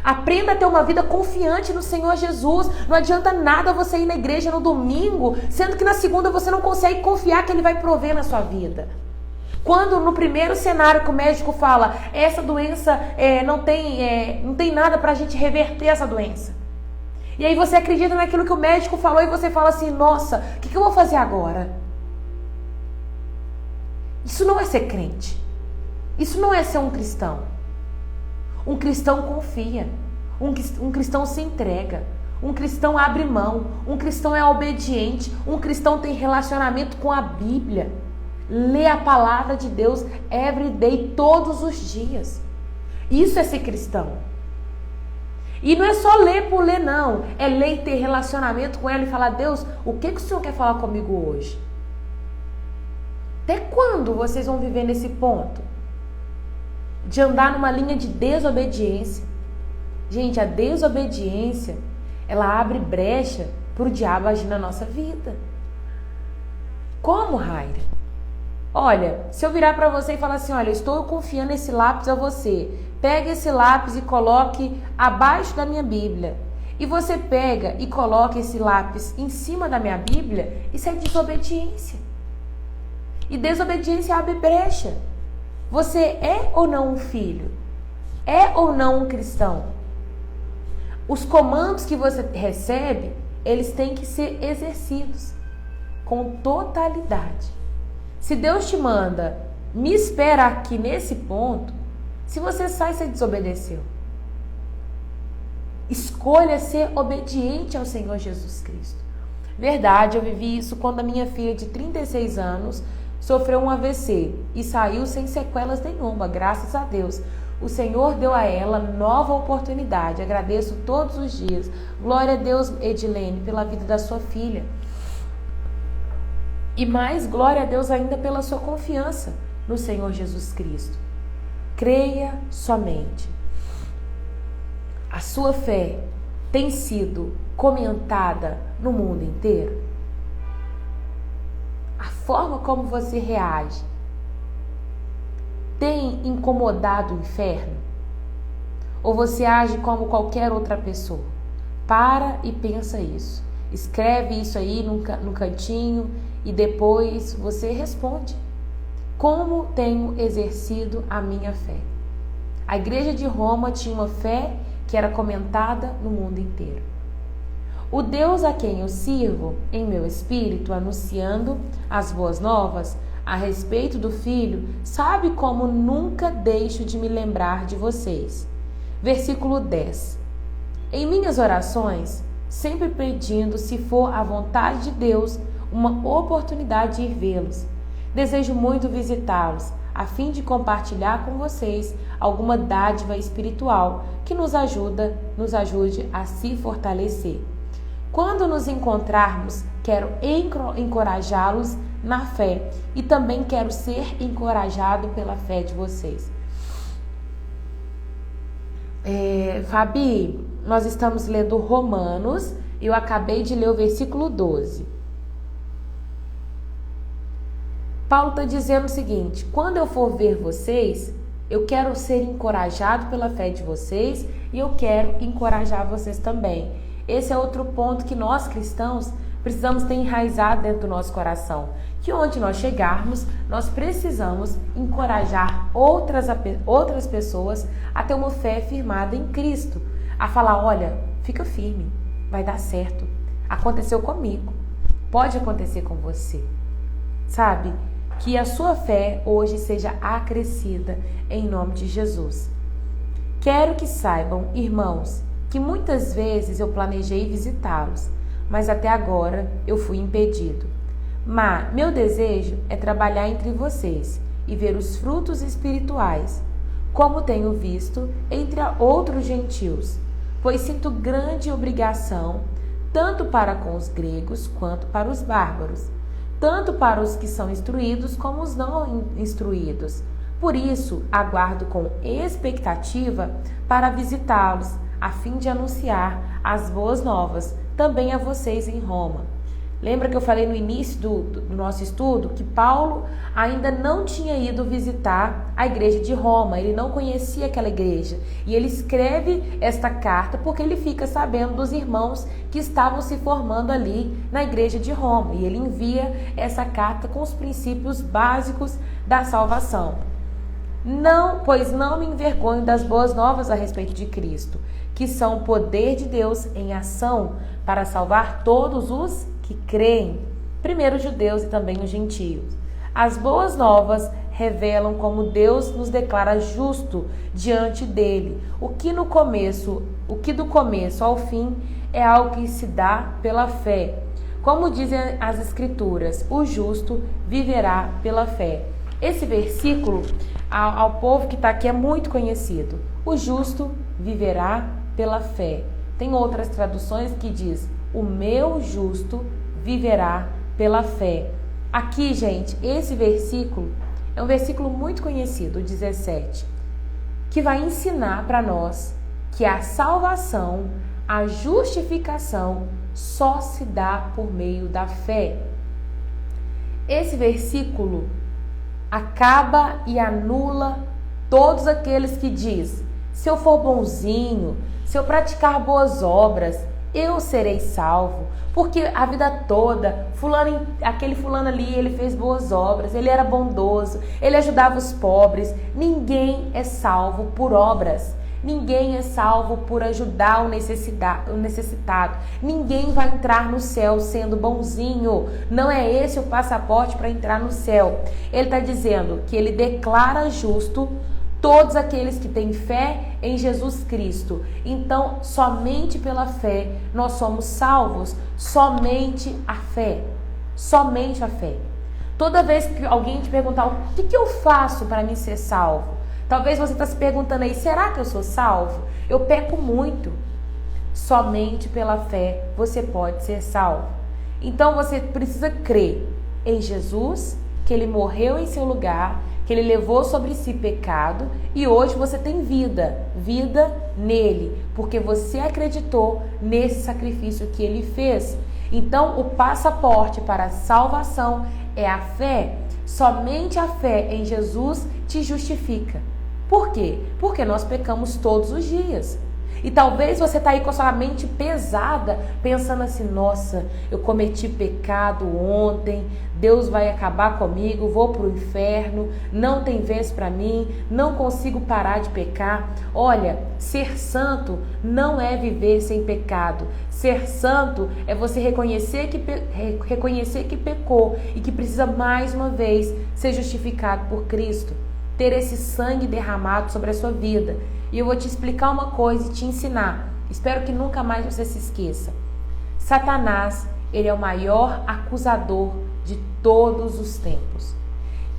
Aprenda a ter uma vida confiante no Senhor Jesus. Não adianta nada você ir na igreja no domingo, sendo que na segunda você não consegue confiar que Ele vai prover na sua vida. Quando no primeiro cenário que o médico fala, essa doença não tem nada para a gente reverter essa doença. E aí você acredita naquilo que o médico falou e você fala assim: nossa, o que eu vou fazer agora? Isso não é ser crente. Isso não é ser um cristão. Um cristão confia, um cristão se entrega, um cristão abre mão, um cristão é obediente, um cristão tem relacionamento com a Bíblia. Lê a palavra de Deus every day, todos os dias. Isso é ser cristão. E não é só ler por ler, não. É ler e ter relacionamento com ela e falar: Deus, o que o Senhor quer falar comigo hoje? Até quando vocês vão viver nesse ponto? De andar numa linha de desobediência. Gente, a desobediência, ela abre brecha para o diabo agir na nossa vida. Como, Raira? Olha, se eu virar para você e falar assim: olha, eu estou confiando esse lápis a você, pega esse lápis e coloque abaixo da minha Bíblia. E você pega e coloca esse lápis em cima da minha Bíblia, isso é desobediência. E desobediência abre brecha. Você é ou não um filho? É ou não um cristão? Os comandos que você recebe, eles têm que ser exercidos com totalidade. Se Deus te manda, me espera aqui nesse ponto, se você sai, você desobedeceu. Escolha ser obediente ao Senhor Jesus Cristo. Verdade, eu vivi isso quando a minha filha de 36 anos sofreu um AVC e saiu sem sequelas nenhuma, graças a Deus. O Senhor deu a ela nova oportunidade. Agradeço todos os dias. Glória a Deus, Edilene, pela vida da sua filha. E mais glória a Deus ainda pela sua confiança no Senhor Jesus Cristo. Creia somente. A sua fé tem sido comentada no mundo inteiro? A forma como você reage tem incomodado o inferno? Ou você age como qualquer outra pessoa? Para e pensa isso. Escreve isso aí no cantinho e depois você responde. Como tenho exercido a minha fé? A igreja de Roma tinha uma fé que era comentada no mundo inteiro. O Deus a quem eu sirvo em meu espírito, anunciando as boas novas a respeito do Filho, sabe como nunca deixo de me lembrar de vocês. Versículo 10. Em minhas orações, sempre pedindo, se for a vontade de Deus, uma oportunidade de ir vê-los. Desejo muito visitá-los, a fim de compartilhar com vocês alguma dádiva espiritual que nos ajude a se fortalecer. Quando nos encontrarmos, quero encorajá-los na fé. E também quero ser encorajado pela fé de vocês. Fabi, nós estamos lendo Romanos. Eu acabei de ler o versículo 12. Paulo está dizendo o seguinte: quando eu for ver vocês, eu quero ser encorajado pela fé de vocês e eu quero encorajar vocês também. Esse é outro ponto que nós cristãos precisamos ter enraizado dentro do nosso coração. Que onde nós chegarmos, nós precisamos encorajar outras pessoas a ter uma fé firmada em Cristo. A falar, olha, fica firme, vai dar certo. Aconteceu comigo, pode acontecer com você. Sabe? Que a sua fé hoje seja acrescida em nome de Jesus. Quero que saibam, irmãos, que muitas vezes eu planejei visitá-los, mas até agora eu fui impedido. Mas meu desejo é trabalhar entre vocês e ver os frutos espirituais, como tenho visto entre outros gentios, pois sinto grande obrigação, tanto para com os gregos quanto para os bárbaros, tanto para os que são instruídos como os não instruídos. Por isso, aguardo com expectativa para visitá-los, a fim de anunciar as boas novas também a vocês em Roma. Lembra que eu falei no início do nosso estudo que Paulo ainda não tinha ido visitar a igreja de Roma, ele não conhecia aquela igreja. E ele escreve esta carta porque ele fica sabendo dos irmãos que estavam se formando ali na igreja de Roma. E ele envia essa carta com os princípios básicos da salvação. Pois não me envergonho das boas novas a respeito de Cristo, que são o poder de Deus em ação para salvar todos os que creem, primeiro os judeus e também os gentios. As boas novas revelam como Deus nos declara justo diante dele, o que do começo ao fim é algo que se dá pela fé. Como dizem as escrituras, o justo viverá pela fé. Esse versículo, ao povo que está aqui, é muito conhecido. O justo viverá pela fé. Tem outras traduções que diz: o meu justo viverá pela fé. Aqui, gente, esse versículo é um versículo muito conhecido, o 17, que vai ensinar para nós que a salvação, a justificação, só se dá por meio da fé. Esse versículo acaba e anula todos aqueles que diz: se eu for bonzinho, se eu praticar boas obras, eu serei salvo, porque a vida toda, aquele fulano ali, ele fez boas obras, ele era bondoso, ele ajudava os pobres. Ninguém é salvo por obras, ninguém é salvo por ajudar o necessitado, ninguém vai entrar no céu sendo bonzinho, não é esse o passaporte para entrar no céu. Ele está dizendo que ele declara justo todos aqueles que têm fé em Jesus Cristo. Então, somente pela fé nós somos salvos. Somente a fé. Somente a fé. Toda vez que alguém te perguntar o que eu faço para me ser salvo, talvez você está se perguntando aí: será que eu sou salvo? Eu peco muito. Somente pela fé você pode ser salvo. Então você precisa crer em Jesus, que ele morreu em seu lugar, que ele levou sobre si pecado e hoje você tem vida nele, porque você acreditou nesse sacrifício que ele fez. Então o passaporte para a salvação é a fé. Somente a fé em Jesus te justifica. Por quê? Porque nós pecamos todos os dias. E talvez você está aí com a sua mente pesada, pensando assim: nossa, eu cometi pecado ontem, Deus vai acabar comigo, vou para o inferno, não tem vez para mim, não consigo parar de pecar. Olha, ser santo não é viver sem pecado. Ser santo é você reconhecer que pecou e que precisa mais uma vez ser justificado por Cristo, ter esse sangue derramado sobre a sua vida. E eu vou te explicar uma coisa e te ensinar. Espero que nunca mais você se esqueça. Satanás, ele é o maior acusador de todos os tempos.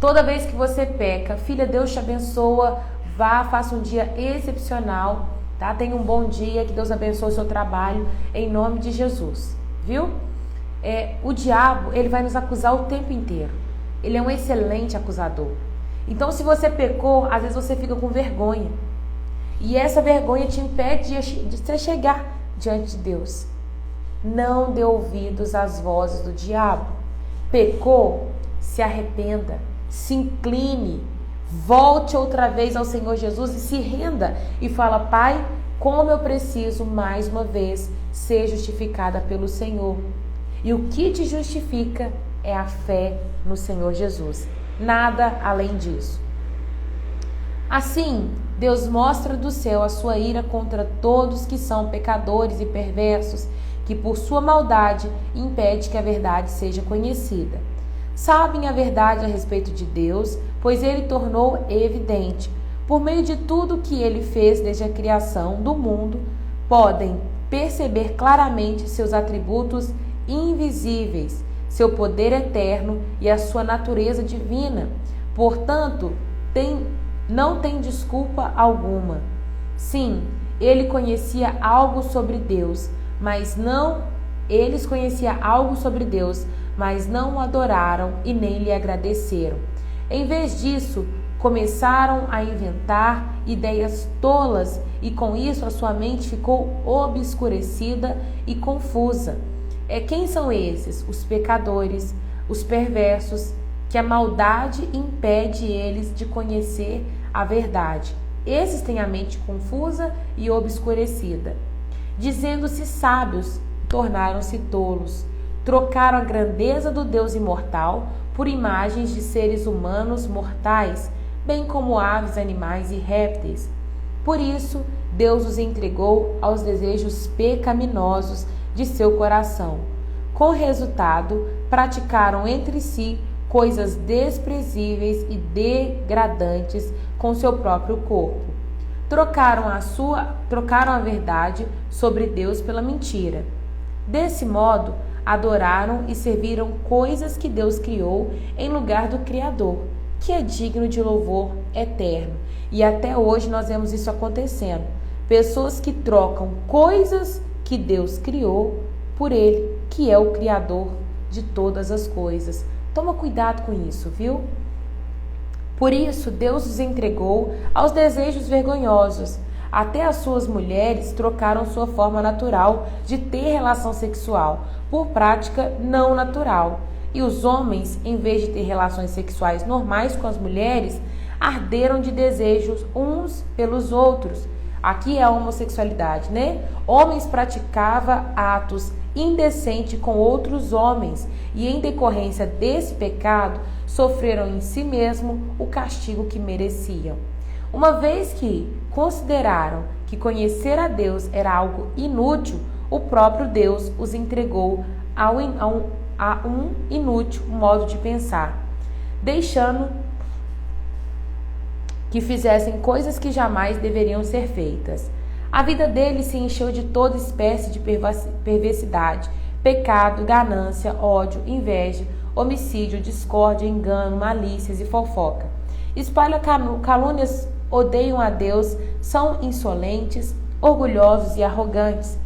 Toda vez que você peca, filha, Deus te abençoa. Vá, faça um dia excepcional, tá? Tenha um bom dia, que Deus abençoe o seu trabalho, em nome de Jesus, viu? O diabo, ele vai nos acusar o tempo inteiro. Ele é um excelente acusador. Então, se você pecou, às vezes você fica com vergonha. E essa vergonha te impede de você chegar diante de Deus. Não dê ouvidos às vozes do diabo. Pecou, se arrependa, se incline, volte outra vez ao Senhor Jesus e se renda. E fala: Pai, como eu preciso mais uma vez ser justificada pelo Senhor. E o que te justifica é a fé no Senhor Jesus. Nada além disso. Assim, Deus mostra do céu a sua ira contra todos que são pecadores e perversos, que por sua maldade impede que a verdade seja conhecida. Sabem a verdade a respeito de Deus, pois ele tornou evidente. Por meio de tudo que ele fez desde a criação do mundo, podem perceber claramente seus atributos invisíveis, seu poder eterno e a sua natureza divina. Portanto, não tem desculpa alguma. Sim, eles conheciam algo sobre Deus, mas não o adoraram e nem lhe agradeceram. Em vez disso, começaram a inventar ideias tolas e com isso a sua mente ficou obscurecida e confusa. Quem são esses? Os pecadores, os perversos, que a maldade impede eles de conhecer a verdade. Esses têm a mente confusa e obscurecida. Dizendo-se sábios, tornaram-se tolos. Trocaram a grandeza do Deus imortal por imagens de seres humanos mortais, bem como aves, animais e répteis. Por isso, Deus os entregou aos desejos pecaminosos de seu coração. Com resultado, praticaram entre si coisas desprezíveis e degradantes com seu próprio corpo. Trocaram a verdade sobre Deus pela mentira. Desse modo, adoraram e serviram coisas que Deus criou em lugar do Criador, que é digno de louvor eterno. E até hoje nós vemos isso acontecendo. Pessoas que trocam coisas que Deus criou por Ele, que é o Criador de todas as coisas. Toma cuidado com isso, viu? Por isso, Deus os entregou aos desejos vergonhosos. Até as suas mulheres trocaram sua forma natural de ter relação sexual por prática não natural. E os homens, em vez de ter relações sexuais normais com as mulheres, arderam de desejos uns pelos outros. Aqui é a homossexualidade, né? Homens praticavam atos indecentes com outros homens e, em decorrência desse pecado, sofreram em si mesmo o castigo que mereciam. Uma vez que consideraram que conhecer a Deus era algo inútil, o próprio Deus os entregou a um inútil modo de pensar, deixando que fizessem coisas que jamais deveriam ser feitas. A vida deles se encheu de toda espécie de perversidade, pecado, ganância, ódio, inveja, homicídio, discórdia, engano, malícias e fofoca. Espalham calúnias, odeiam a Deus, são insolentes, orgulhosos e arrogantes.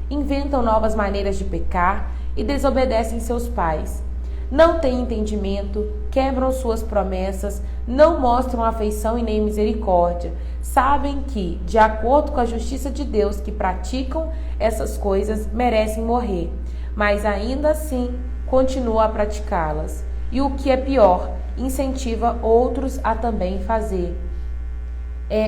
Inventam novas maneiras de pecar e desobedecem seus pais. Não têm entendimento, quebram suas promessas, não mostram afeição e nem misericórdia. Sabem que, de acordo com a justiça de Deus, que praticam essas coisas merecem morrer, mas ainda assim continuam a praticá-las. E o que é pior, incentiva outros a também fazer.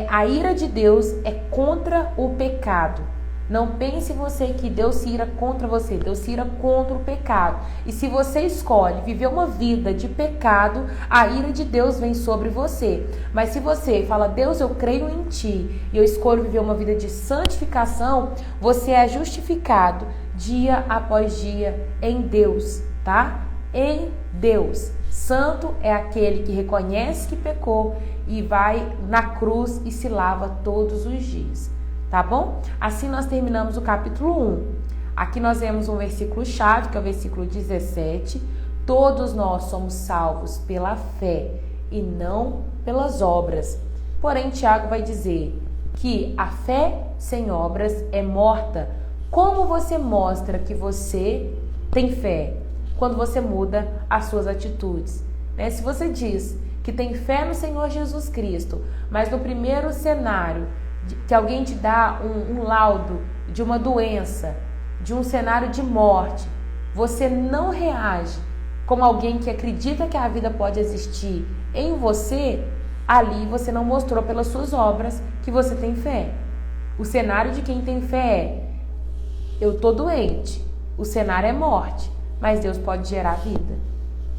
A ira de Deus é contra o pecado. Não pense você que Deus se ira contra você, Deus se ira contra o pecado. E se você escolhe viver uma vida de pecado, a ira de Deus vem sobre você. Mas se você fala: Deus, eu creio em Ti e eu escolho viver uma vida de santificação, você é justificado dia após dia em Deus, tá? Em Deus. Santo é aquele que reconhece que pecou e vai na cruz e se lava todos os dias. Tá bom? Assim nós terminamos o capítulo 1. Aqui nós vemos um versículo-chave, que é o versículo 17. Todos nós somos salvos pela fé e não pelas obras. Porém, Tiago vai dizer que a fé sem obras é morta. Como você mostra que você tem fé? quando você muda as suas atitudes. Né? Se você diz que tem fé no Senhor Jesus Cristo, mas no primeiro cenário que alguém te dá um laudo de uma doença, de um cenário de morte, você não reage como alguém que acredita que a vida pode existir em você, ali você não mostrou pelas suas obras que você tem fé. O cenário de quem tem fé é: eu tô doente, o cenário é morte, mas Deus pode gerar vida.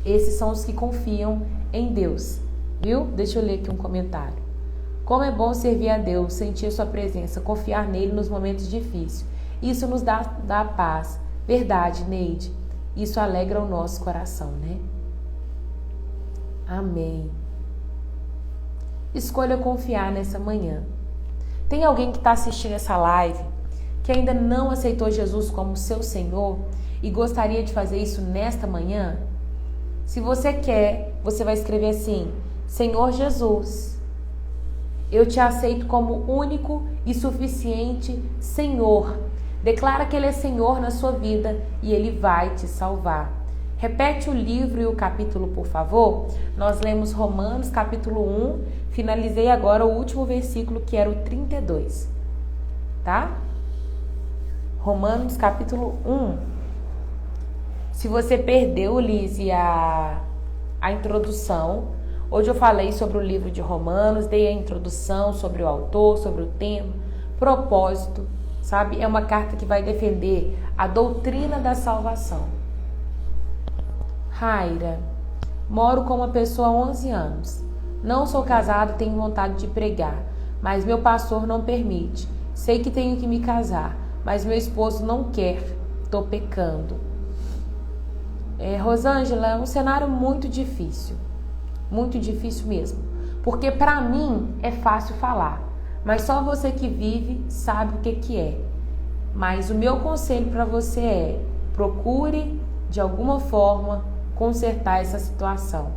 Esses são os que confiam em Deus, viu? Deixa eu ler aqui um comentário. Como é bom servir a Deus, sentir a sua presença, confiar nele nos momentos difíceis. Isso nos dá paz. Verdade, Neide. Isso alegra o nosso coração, né? Amém. Escolha confiar nessa manhã. Tem alguém que está assistindo essa live que ainda não aceitou Jesus como seu Senhor e gostaria de fazer isso nesta manhã? Se você quer, você vai escrever assim: Senhor Jesus, eu te aceito como único e suficiente Senhor. Declara que Ele é Senhor na sua vida e Ele vai te salvar. Repete o livro e o capítulo, por favor. Nós lemos Romanos, capítulo 1. Finalizei agora o último versículo, que era o 32. Tá? Romanos, capítulo 1. Se você perdeu, Lise, a introdução, hoje eu falei sobre o livro de Romanos, dei a introdução sobre o autor, sobre o tema, propósito, sabe? É uma carta que vai defender a doutrina da salvação. Raira, moro com uma pessoa há 11 anos. Não sou casado, tenho vontade de pregar, mas meu pastor não permite. Sei que tenho que me casar, mas meu esposo não quer. Tô pecando. Rosângela, é um cenário muito difícil mesmo, porque para mim é fácil falar, mas só você que vive sabe o que é. Mas o meu conselho para você é: procure de alguma forma consertar essa situação.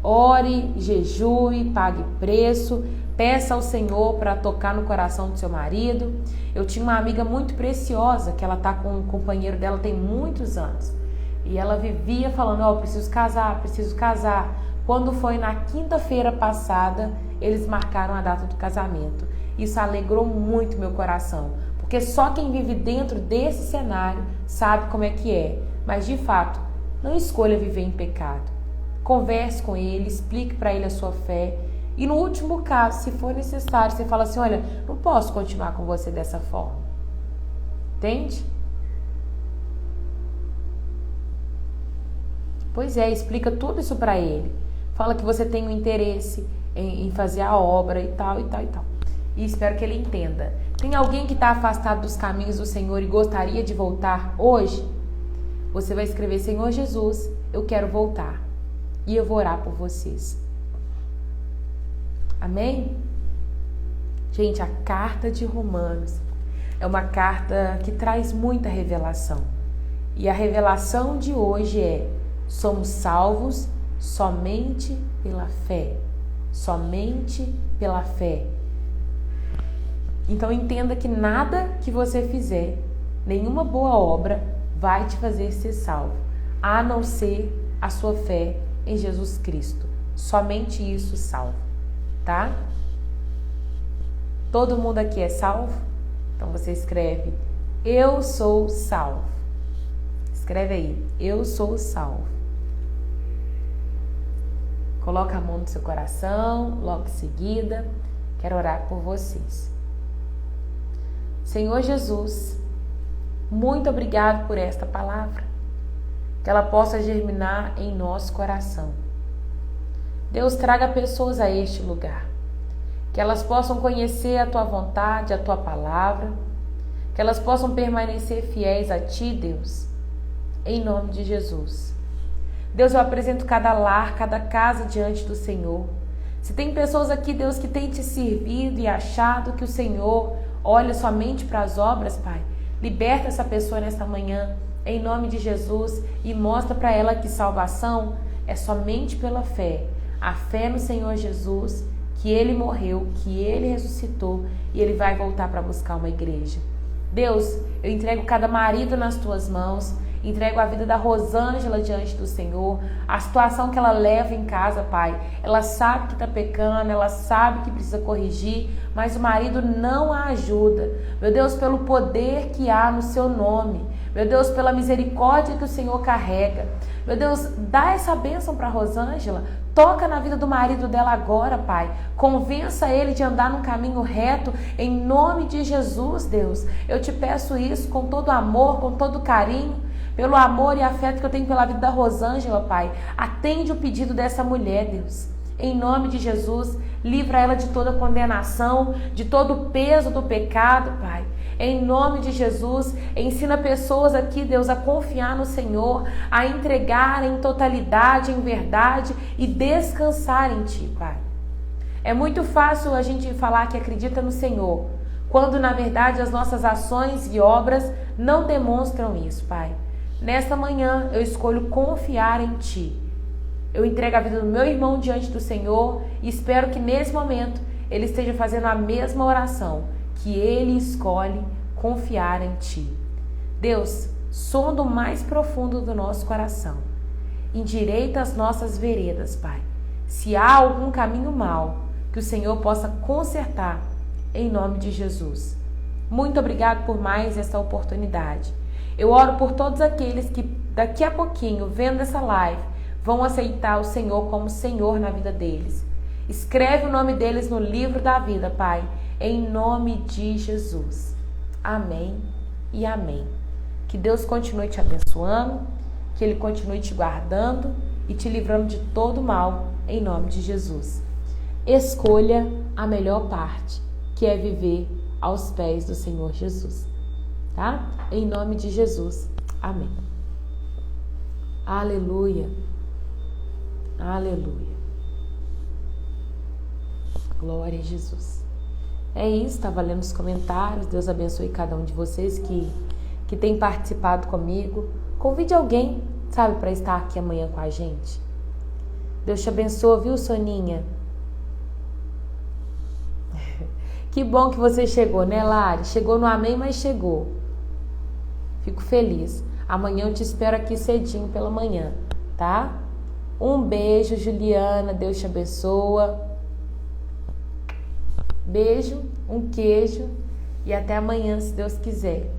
Ore, jejue, pague preço, peça ao Senhor para tocar no coração do seu marido. Eu tinha uma amiga muito preciosa que ela tá com um companheiro dela tem muitos anos. E ela vivia falando: preciso casar, preciso casar. Quando foi na quinta-feira passada, eles marcaram a data do casamento. Isso alegrou muito meu coração, porque só quem vive dentro desse cenário sabe como é que é. Mas de fato, não escolha viver em pecado. Converse com ele, explique para ele a sua fé. E no último caso, se for necessário, você fala assim: olha, não posso continuar com você dessa forma. Entende? Pois é, explica tudo isso para ele. Fala que você tem um interesse em fazer a obra e tal, e tal, e tal. E espero que ele entenda. Tem alguém que está afastado dos caminhos do Senhor e gostaria de voltar hoje? Você vai escrever: Senhor Jesus, eu quero voltar. E eu vou orar por vocês. Amém? Gente, a carta de Romanos é uma carta que traz muita revelação. E a revelação de hoje é: somos salvos somente pela fé. Somente pela fé. Então entenda que nada que você fizer, nenhuma boa obra, vai te fazer ser salvo, a não ser a sua fé em Jesus Cristo. Somente isso salva, tá? Todo mundo aqui é salvo? Então você escreve: eu sou salvo. Escreve aí: eu sou salvo. Coloca a mão no seu coração, logo em seguida, quero orar por vocês. Senhor Jesus, muito obrigado por esta palavra, que ela possa germinar em nosso coração. Deus, traga pessoas a este lugar, que elas possam conhecer a Tua vontade, a Tua palavra, que elas possam permanecer fiéis a Ti, Deus, em nome de Jesus. Deus, eu apresento cada lar, cada casa diante do Senhor. Se tem pessoas aqui, Deus, que têm Te servido e achado que o Senhor olha somente para as obras, Pai, liberta essa pessoa nesta manhã, em nome de Jesus, e mostra para ela que salvação é somente pela fé. A fé no Senhor Jesus, que Ele morreu, que Ele ressuscitou e Ele vai voltar para buscar uma igreja. Deus, eu entrego cada marido nas Tuas mãos, Entrego a vida da Rosângela diante do Senhor, a situação que ela leva em casa, Pai. Ela sabe que está pecando, ela sabe que precisa corrigir, mas o marido não a ajuda. Meu Deus, pelo poder que há no seu nome. Meu Deus, pela misericórdia que o Senhor carrega. Meu Deus, dá essa bênção para Rosângela. Toca na vida do marido dela agora, Pai. Convença ele de andar num caminho reto, em nome de Jesus, Deus. Eu te peço isso com todo amor, com todo carinho, pelo amor e afeto que eu tenho pela vida da Rosângela, Pai. Atende o pedido dessa mulher, Deus. Em nome de Jesus, livra ela de toda condenação, de todo o peso do pecado, Pai. Em nome de Jesus, ensina pessoas aqui, Deus, a confiar no Senhor, a entregar em totalidade, em verdade e descansar em Ti, Pai. É muito fácil a gente falar que acredita no Senhor, quando na verdade as nossas ações e obras não demonstram isso, Pai. Nesta manhã eu escolho confiar em Ti. Eu entrego a vida do meu irmão diante do Senhor e espero que nesse momento ele esteja fazendo a mesma oração, que ele escolhe confiar em Ti. Deus, sonda o mais profundo do nosso coração. Endireita as nossas veredas, Pai. Se há algum caminho mau, que o Senhor possa consertar, em nome de Jesus. Muito obrigado por mais essa oportunidade. Eu oro por todos aqueles que daqui a pouquinho, vendo essa live, vão aceitar o Senhor como Senhor na vida deles. Escreve o nome deles no livro da vida, Pai, em nome de Jesus. Amém e amém. Que Deus continue te abençoando, que Ele continue te guardando e te livrando de todo mal, em nome de Jesus. Escolha a melhor parte, que é viver aos pés do Senhor Jesus. Tá? Em nome de Jesus. Amém. Aleluia. Aleluia. Glória a Jesus. É isso, estava lendo os comentários. Deus abençoe cada um de vocês que tem participado comigo. Convide alguém, sabe, para estar aqui amanhã com a gente. Deus te abençoe, viu, Soninha? Que bom que você chegou, né, Lari? Chegou no amém, mas chegou. Fico feliz. Amanhã eu te espero aqui cedinho pela manhã, tá? Um beijo, Juliana. Deus te abençoe. Beijo, um queijo e até amanhã, se Deus quiser.